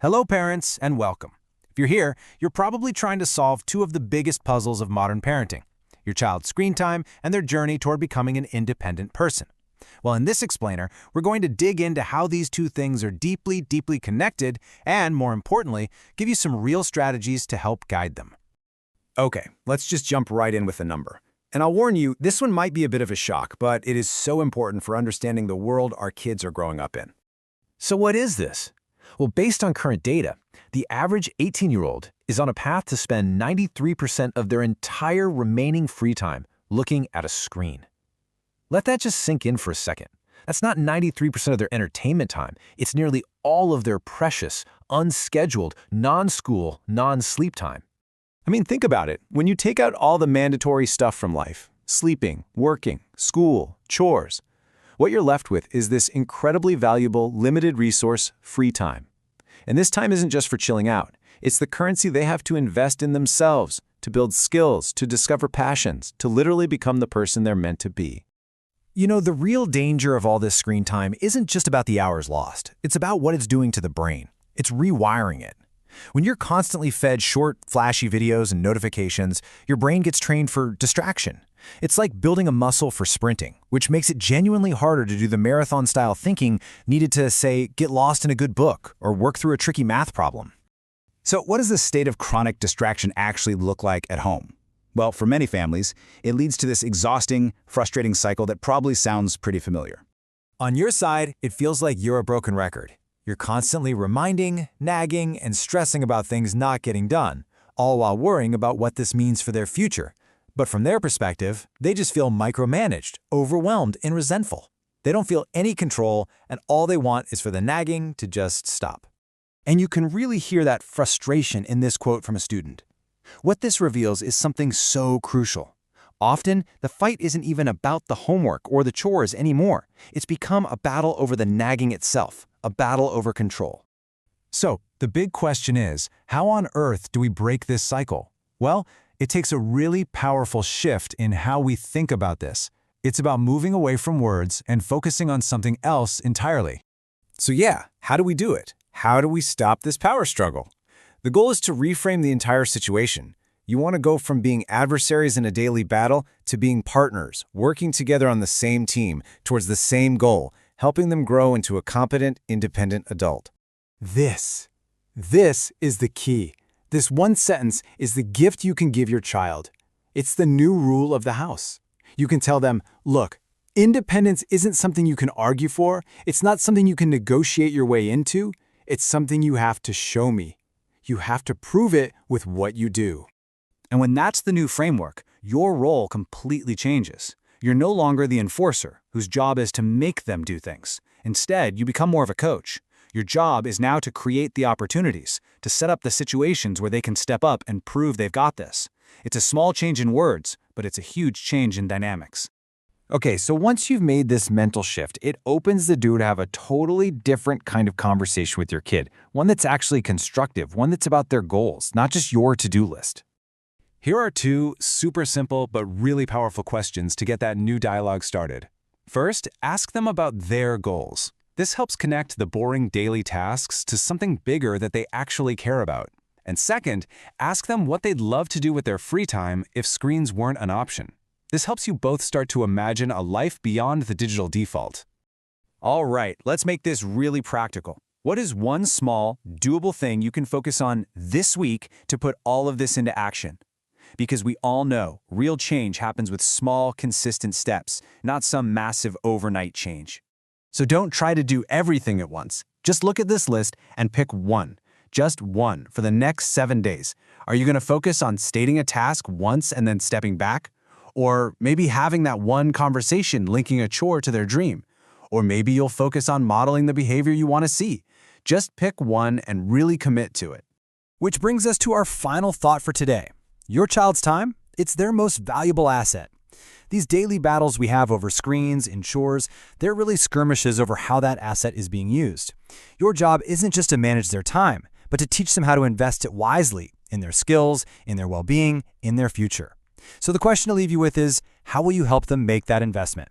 Hello, parents, and welcome. If you're here, you're probably trying to solve two of the biggest puzzles of modern parenting: your child's screen time and their journey toward becoming an independent person. Well, in this explainer, we're going to dig into how these two things are deeply connected and, more importantly, give you some real strategies to help guide them. Okay, let's just jump right in with the number. And I'll warn you, this one might be a bit of a shock, but it is so important for understanding the world our kids are growing up in. So what is this? Well, based on current data, the average 18-year-old is on a path to spend 93% of their entire remaining free time looking at a screen. Let that just sink in for a second. That's not 93% of their entertainment time. It's nearly all of their precious, unscheduled, non-school, non-sleep time. I mean, think about it. When you take out all the mandatory stuff from life, sleeping, working, school, chores, what you're left with is this incredibly valuable, limited resource, free time. And this time isn't just for chilling out. It's the currency they have to invest in themselves, to build skills, to discover passions, to literally become the person they're meant to be. You know, the real danger of all this screen time isn't just about the hours lost. It's about what it's doing to the brain. It's rewiring it. When you're constantly fed short, flashy videos and notifications, your brain gets trained for distraction. It's like building a muscle for sprinting, which makes it genuinely harder to do the marathon-style thinking needed to, say, get lost in a good book or work through a tricky math problem. So what does this state of chronic distraction actually look like at home? Well, for many families, it leads to this exhausting, frustrating cycle that probably sounds pretty familiar. On your side, it feels like you're a broken record. You're constantly reminding, nagging, and stressing about things not getting done, all while worrying about what this means for their future. But from their perspective, they just feel micromanaged, overwhelmed, and resentful. They don't feel any control, and all they want is for the nagging to just stop. And you can really hear that frustration in this quote from a student. What this reveals is something so crucial. Often, the fight isn't even about the homework or the chores anymore. It's become a battle over the nagging itself, a battle over control. So, the big question is, how on earth do we break this cycle? Well, it takes a really powerful shift in how we think about this. It's about moving away from words and focusing on something else entirely. So yeah, how do we do it? How do we stop this power struggle? The goal is to reframe the entire situation. You want to go from being adversaries in a daily battle to being partners, working together on the same team, towards the same goal, helping them grow into a competent, independent adult. This is the key. This one sentence is the gift you can give your child. It's the new rule of the house. You can tell them, look, independence isn't something you can argue for. It's not something you can negotiate your way into. It's something you have to show me. You have to prove it with what you do. And when that's the new framework, your role completely changes. You're no longer the enforcer, whose job is to make them do things. Instead, you become more of a coach. Your job is now to create the opportunities, to set up the situations where they can step up and prove they've got this. It's a small change in words, but it's a huge change in dynamics. Okay, so once you've made this mental shift, it opens the door to have a totally different kind of conversation with your kid, one that's actually constructive, one that's about their goals, not just your to-do list. Here are two super simple but really powerful questions to get that new dialogue started. First, ask them about their goals. This helps connect the boring daily tasks to something bigger that they actually care about. And second, ask them what they'd love to do with their free time if screens weren't an option. This helps you both start to imagine a life beyond the digital default. All right, let's make this really practical. What is one small, doable thing you can focus on this week to put all of this into action? Because we all know real change happens with small, consistent steps, not some massive overnight change. So don't try to do everything at once. Just look at this list and pick one, just one, for the next 7 days. Are you going to focus on stating a task once and then stepping back? Or maybe having that one conversation linking a chore to their dream? Or maybe you'll focus on modeling the behavior you want to see. Just pick one and really commit to it. Which brings us to our final thought for today. Your child's time, it's their most valuable asset. These daily battles we have over screens and chores, they're really skirmishes over how that asset is being used. Your job isn't just to manage their time, but to teach them how to invest it wisely in their skills, in their well-being, in their future. So the question to leave you with is, how will you help them make that investment?